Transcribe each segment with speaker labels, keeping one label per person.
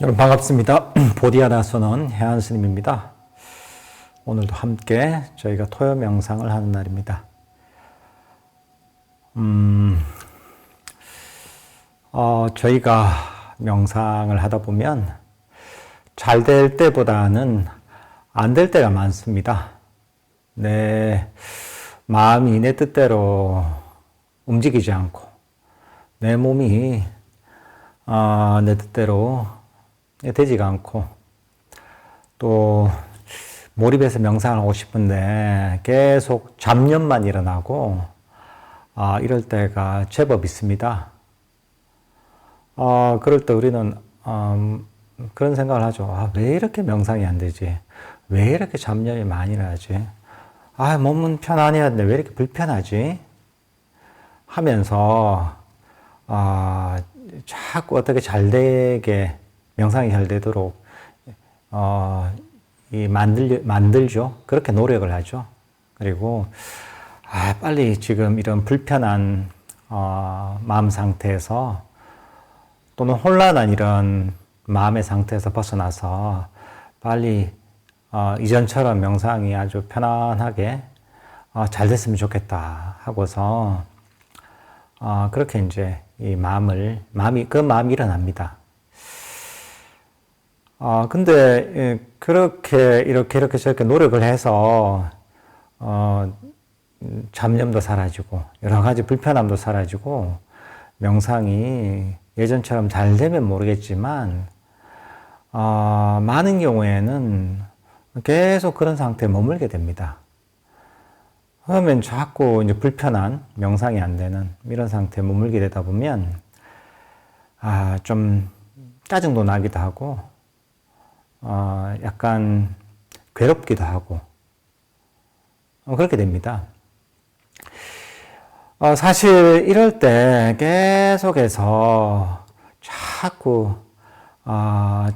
Speaker 1: 여러분 반갑습니다. 보디아나 선언 해안 스님입니다. 오늘도 함께 저희가 토요 명상을 하는 날입니다. 저희가 명상을 하다 보면 잘 될 때보다는 안 될 때가 많습니다. 내 마음이 내 뜻대로 움직이지 않고 내 몸이 내 뜻대로 되지가 않고 또 몰입해서 명상을 하고 싶은데 계속 잡념만 일어나고 이럴 때가 제법 있습니다. 그럴 때 우리는 그런 생각을 하죠. 왜 이렇게 명상이 안 되지? 왜 이렇게 잡념이 많이 나지? 몸은 편안해야 하는데 왜 이렇게 불편하지? 하면서 자꾸 어떻게 잘 되게 명상이 잘 되도록 만들죠. 그렇게 노력을 하죠. 그리고 빨리 지금 이런 불편한 마음 상태에서 또는 혼란한 이런 마음의 상태에서 벗어나서 빨리 이전처럼 명상이 아주 편안하게 잘 됐으면 좋겠다 하고서 그렇게 이제 이 마음이 일어납니다. 근데 이렇게 저렇게 노력을 해서 잡념도 사라지고 여러 가지 불편함도 사라지고 명상이 예전처럼 잘 되면 모르겠지만 많은 경우에는 계속 그런 상태에 머물게 됩니다. 그러면 자꾸 이제 불편한 명상이 안 되는 이런 상태에 머물게 되다 보면 좀 짜증도 나기도 하고 약간 괴롭기도 하고 그렇게 됩니다. 사실 이럴 때 계속해서 자꾸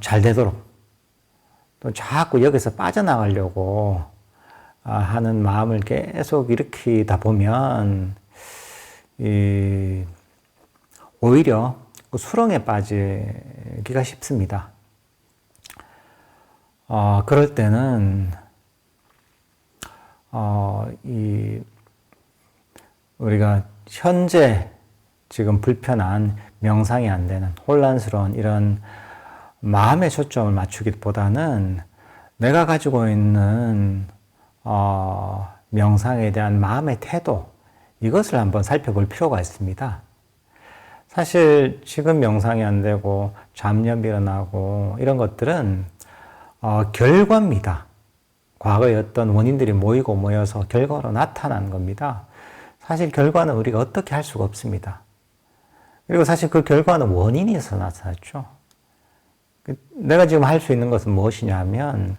Speaker 1: 잘 되도록 또 자꾸 여기서 빠져나가려고 하는 마음을 계속 일으키다 보면 오히려 수렁에 빠지기가 쉽습니다. 그럴 때는 우리가 현재 지금 불편한 명상이 안 되는 혼란스러운 이런 마음에 초점을 맞추기보다는 내가 가지고 있는 명상에 대한 마음의 태도, 이것을 한번 살펴볼 필요가 있습니다. 사실 지금 명상이 안 되고 잡념이 일어나고 이런 것들은 결과입니다. 과거에 어떤 원인들이 모여서 결과로 나타난 겁니다. 사실 결과는 우리가 어떻게 할 수가 없습니다. 그리고 사실 그 결과는 원인이 있어서 나타났죠. 내가 지금 할 수 있는 것은 무엇이냐 하면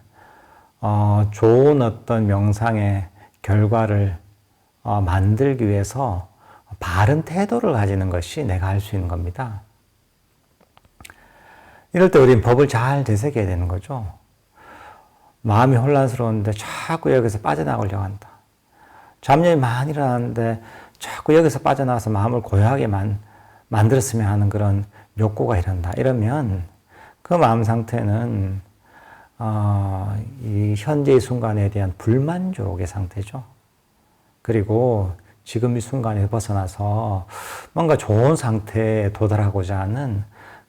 Speaker 1: 좋은 어떤 명상의 결과를 만들기 위해서 바른 태도를 가지는 것이 내가 할 수 있는 겁니다. 이럴 때 우리는 법을 잘 되새겨야 되는 거죠. 마음이 혼란스러운데 자꾸 여기서 빠져나가려고 한다. 잡념이 많이 일어나는데 자꾸 여기서 빠져나와서 마음을 고요하게 만들었으면 하는 그런 욕구가 일어난다. 이러면 그 마음 상태는 이 현재의 순간에 대한 불만족의 상태죠. 그리고 지금 이 순간에 벗어나서 뭔가 좋은 상태에 도달하고자 하는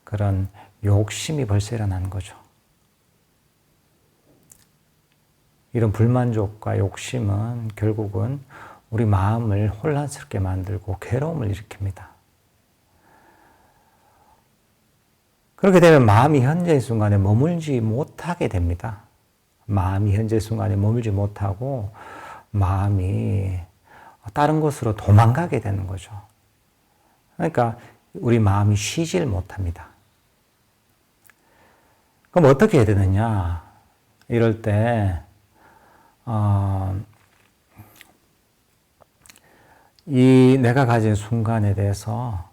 Speaker 1: 그런 욕심이 벌써 일어나는 거죠. 이런 불만족과 욕심은 결국은 우리 마음을 혼란스럽게 만들고 괴로움을 일으킵니다. 그렇게 되면 마음이 현재의 순간에 머물지 못하게 됩니다. 마음이 현재 순간에 머물지 못하고 마음이 다른 곳으로 도망가게 되는 거죠. 그러니까 우리 마음이 쉬질 못합니다. 그럼 어떻게 해야 되느냐? 이럴 때 이 내가 가진 순간에 대해서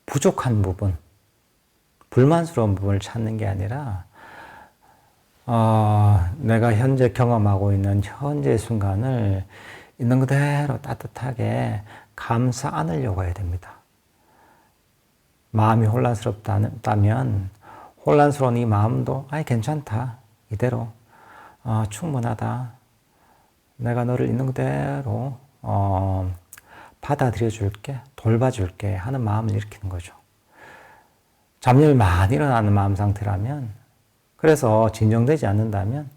Speaker 1: 부족한 부분, 불만스러운 부분을 찾는 게 아니라 내가 현재 경험하고 있는 현재 순간을 있는 그대로 따뜻하게 감싸 안으려고 해야 됩니다. 마음이 혼란스럽다면 혼란스러운 이 마음도 괜찮다. 이대로 충분하다. 내가 너를 있는 그대로 받아들여 줄게, 돌봐줄게 하는 마음을 일으키는 거죠. 잡념이 많이 일어나는 마음 상태라면, 그래서 진정되지 않는다면,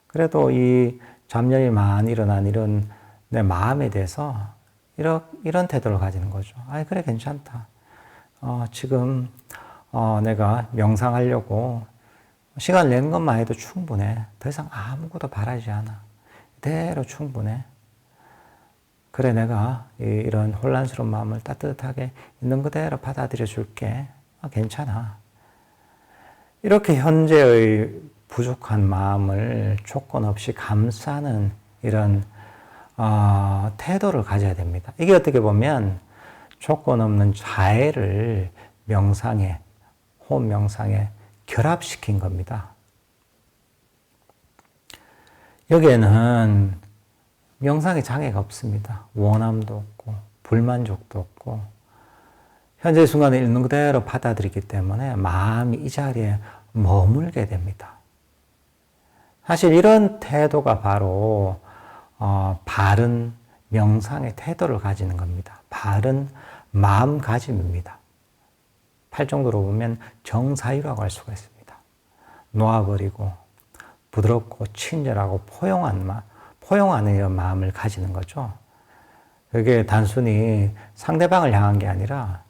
Speaker 1: 그래도 이 잡념이 많이 일어나는 이런 내 마음에 대해서 이런 태도를 가지는 거죠. 그래, 괜찮다. 지금 내가 명상하려고 시간 내는 것만 해도 충분해. 더 이상 아무것도 바라지 않아. 이대로 충분해. 그래, 내가 이런 혼란스러운 마음을 따뜻하게 있는 그대로 받아들여 줄게. 괜찮아. 이렇게 현재의 부족한 마음을 조건 없이 감싸는 이런 태도를 가져야 됩니다. 이게 어떻게 보면 조건 없는 자애를 명상에, 호흡 명상에 결합시킨 겁니다. 여기에는 명상에 장애가 없습니다. 원함도 없고 불만족도 없고 현재 순간에 있는 그대로 받아들이기 때문에 마음이 이 자리에 머물게 됩니다. 사실 이런 태도가 바로 바른 명상의 태도를 가지는 겁니다. 바른 마음가짐입니다. 팔정도로 보면 정사유라고 할 수가 있습니다. 놓아버리고 부드럽고 친절하고 포용하는 이런 마음을 가지는 거죠. 그게 단순히 상대방을 향한 게 아니라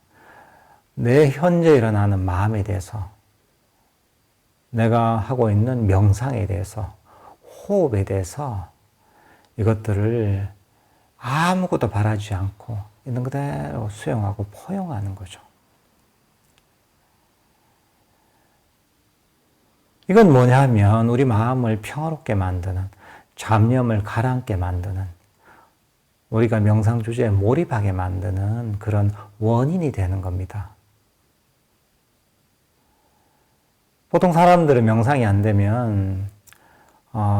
Speaker 1: 내 현재 일어나는 마음에 대해서, 내가 하고 있는 명상에 대해서, 호흡에 대해서 이것들을 아무것도 바라지 않고 있는 그대로 수용하고 포용하는 거죠. 이건 뭐냐면 우리 마음을 평화롭게 만드는, 잡념을 가라앉게 만드는, 우리가 명상 주제에 몰입하게 만드는 그런 원인이 되는 겁니다. 보통 사람들은 명상이 안 되면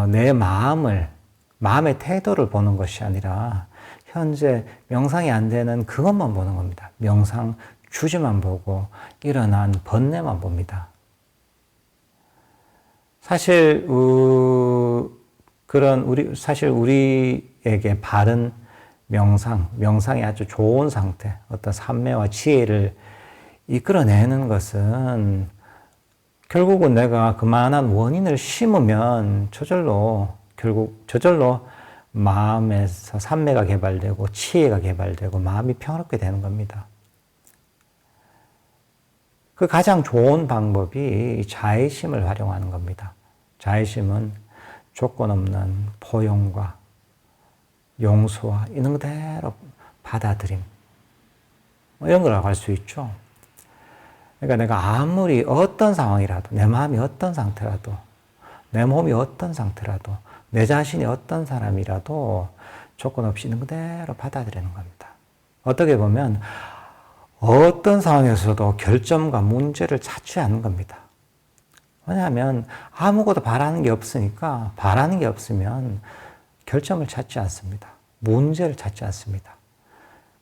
Speaker 1: 내 마음의 태도를 보는 것이 아니라 현재 명상이 안 되는 그것만 보는 겁니다. 명상 주제만 보고 일어난 번뇌만 봅니다. 사실 사실 우리에게 바른 명상이 아주 좋은 상태, 어떤 산매와 지혜를 이끌어내는 것은 결국은 내가 그만한 원인을 심으면 저절로 마음에서 산매가 개발되고 지혜가 개발되고 마음이 평화롭게 되는 겁니다. 그 가장 좋은 방법이 자애심을 활용하는 겁니다. 자애심은 조건 없는 포용과 용서와 있는 그대로 받아들임, 이런 거라고 할 수 있죠. 그러니까 내가 아무리 어떤 상황이라도, 내 마음이 어떤 상태라도, 내 몸이 어떤 상태라도, 내 자신이 어떤 사람이라도 조건 없이 있는 그대로 받아들이는 겁니다. 어떻게 보면 어떤 상황에서도 결점과 문제를 찾지 않는 겁니다. 왜냐하면 아무것도 바라는 게 없으니까, 바라는 게 없으면 결점을 찾지 않습니다. 문제를 찾지 않습니다.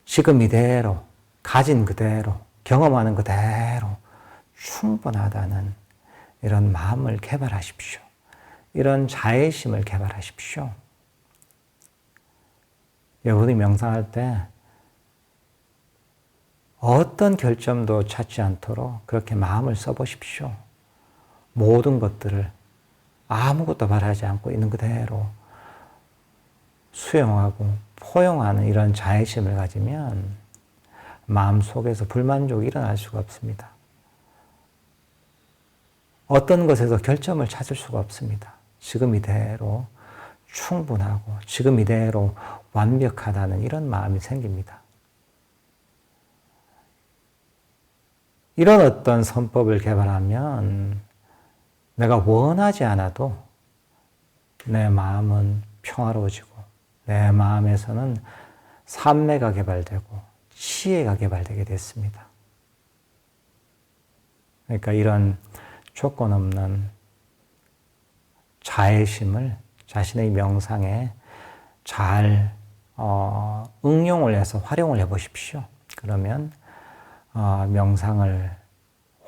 Speaker 1: 지금 이대로, 가진 그대로, 경험하는 그대로 충분하다는 이런 마음을 개발하십시오. 이런 자애심을 개발하십시오. 여러분이 명상할 때 어떤 결점도 찾지 않도록 그렇게 마음을 써보십시오. 모든 것들을 아무것도 바라지 않고 있는 그대로 수용하고 포용하는 이런 자애심을 가지면 마음속에서 불만족이 일어날 수가 없습니다. 어떤 것에서 결점을 찾을 수가 없습니다. 지금 이대로 충분하고 지금 이대로 완벽하다는 이런 마음이 생깁니다. 이런 어떤 선법을 개발하면 내가 원하지 않아도 내 마음은 평화로워지고 내 마음에서는 산매가 개발되고 지혜가 개발되게 됐습니다. 그러니까 이런 조건 없는 자애심을 자신의 명상에 잘 응용을 해서 활용을 해 보십시오. 그러면 명상을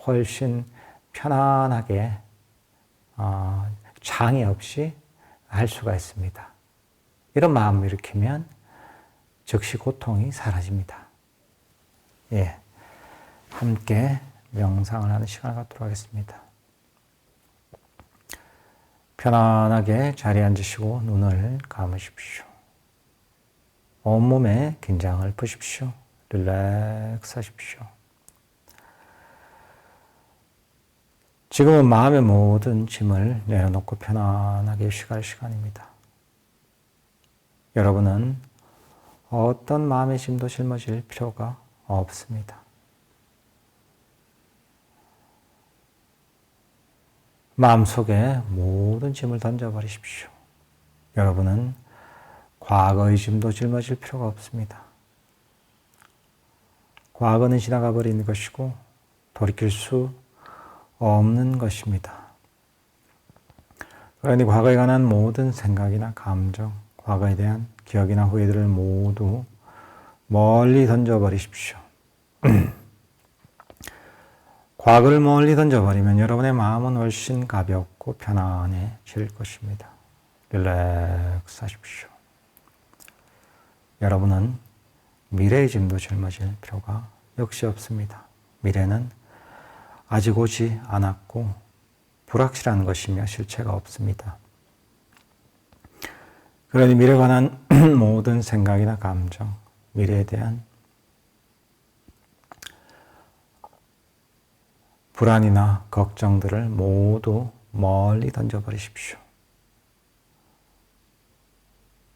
Speaker 1: 훨씬 편안하게 장애 없이 할 수가 있습니다. 이런 마음을 일으키면 즉시 고통이 사라집니다. 예, 함께 명상을 하는 시간을 갖도록 하겠습니다. 편안하게 자리에 앉으시고 눈을 감으십시오. 온몸에 긴장을 푸십시오. 릴렉스 하십시오. 지금은 마음의 모든 짐을 내려놓고 편안하게 쉬갈 시간입니다. 여러분은 어떤 마음의 짐도 짊어질 필요가 없습니다. 마음속에 모든 짐을 던져버리십시오. 여러분은 과거의 짐도 짊어질 필요가 없습니다. 과거는 지나가 버린 것이고 돌이킬 수 없는 것입니다. 그러니 과거에 관한 모든 생각이나 감정, 과거에 대한 기억이나 후회들을 모두 멀리 던져버리십시오. 과거를 멀리 던져버리면 여러분의 마음은 훨씬 가볍고 편안해질 것입니다. 릴렉스 하십시오. 여러분은 미래의 짐도 짊어질 필요가 역시 없습니다. 미래는 아직 오지 않았고 불확실한 것이며 실체가 없습니다. 그러니 미래에 관한 모든 생각이나 감정, 미래에 대한 불안이나 걱정들을 모두 멀리 던져버리십시오.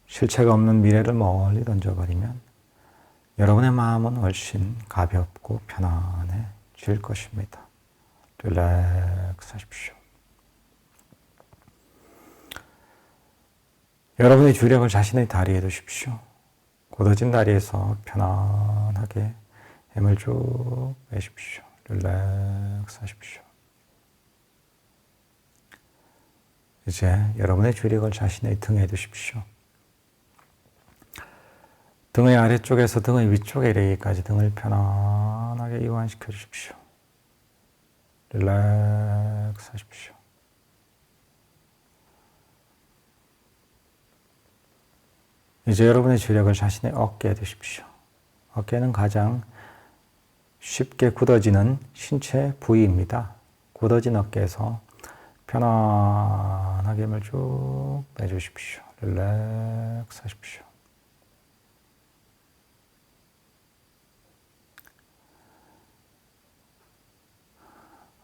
Speaker 1: 실체가 없는 미래를 멀리 던져버리면 여러분의 마음은 훨씬 가볍고 편안해질 것입니다. 릴렉스 하십시오. 여러분의 주력을 자신의 다리에 두십시오. 굳어진 다리에서 편안하게 힘을 쭉 빼십시오. 릴렉스 하십시오. 이제 여러분의 주력을 자신의 등에 두십시오. 등의 아래쪽에서 등의 위쪽에 이르기까지 등을 편안하게 이완시켜 주십시오. 릴렉스 하십시오. 이제 여러분의 주력을 자신의 어깨에 두십시오. 어깨는 가장 쉽게 굳어지는 신체 부위입니다. 굳어진 어깨에서 편안하게 힘을 쭉 빼주십시오. 릴렉스 하십시오.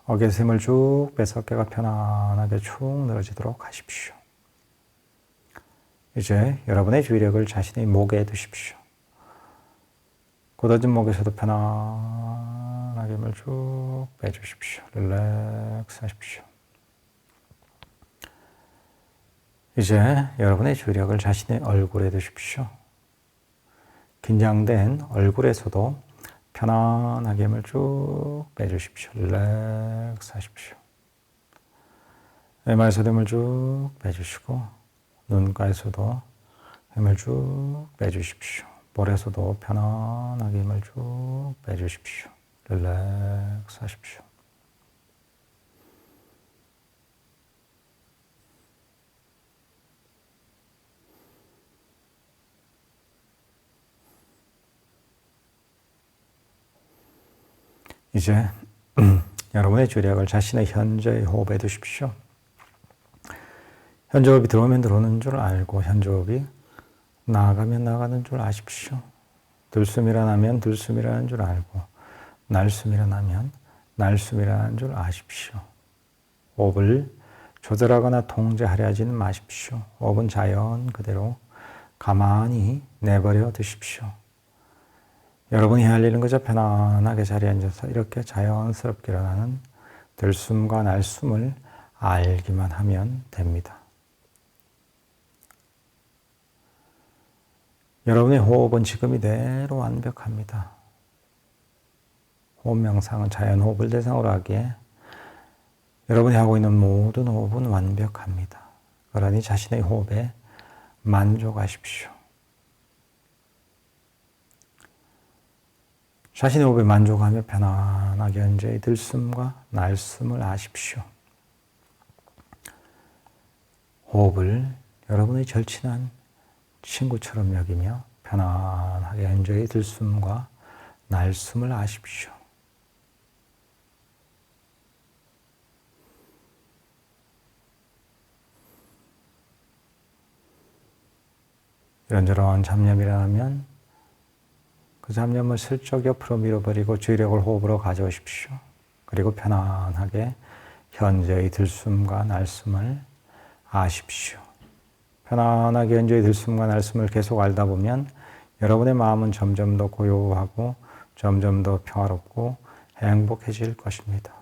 Speaker 1: 어깨에서 힘을 쭉 빼서 어깨가 편안하게 축 늘어지도록 하십시오. 이제 여러분의 주의력을 자신의 목에 두십시오. 굳어진 목에서도 편안하게 힘을 쭉 빼주십시오. 릴렉스 하십시오. 이제 여러분의 주의력을 자신의 얼굴에 두십시오. 긴장된 얼굴에서도 편안하게 힘을 쭉 빼주십시오. 릴렉스 하십시오. 이마에서도 힘을 쭉 빼주시고 눈가에서도 힘을 쭉 빼주십시오. 볼에서도 편안하게 힘을 쭉 빼주십시오. 릴렉스 하십시오. 이제 여러분의 주력을 자신의 현재의 호흡에 두십시오. 현재호흡이 들어오면 들어오는 줄 알고 현재호흡이 나가면 나가는 줄 아십시오. 들숨이라 나면 들숨이라는 줄 알고 날숨이라 나면 날숨이라는 줄 아십시오. 호흡을 조절하거나 통제하려 하지는 마십시오. 호흡은 자연 그대로 가만히 내버려 두십시오. 여러분이 해야 할 일은 그저 편안하게 자리에 앉아서 이렇게 자연스럽게 일어나는 들숨과 날숨을 알기만 하면 됩니다. 여러분의 호흡은 지금 이대로 완벽합니다. 호흡 명상은 자연 호흡을 대상으로 하기에 여러분이 하고 있는 모든 호흡은 완벽합니다. 그러니 자신의 호흡에 만족하십시오. 자신의 호흡에 만족하며 편안하게 현재의 들숨과 날숨을 아십시오. 호흡을 여러분의 절친한 친구처럼 여기며 편안하게 현재의 들숨과 날숨을 아십시오. 이런저런 잡념이 일어나면 그 잡념을 슬쩍 옆으로 밀어버리고 주의력을 호흡으로 가져오십시오. 그리고 편안하게 현재의 들숨과 날숨을 아십시오. 편안하게 현재의 들숨과 날숨을 계속 알다 보면 여러분의 마음은 점점 더 고요하고 점점 더 평화롭고 행복해질 것입니다.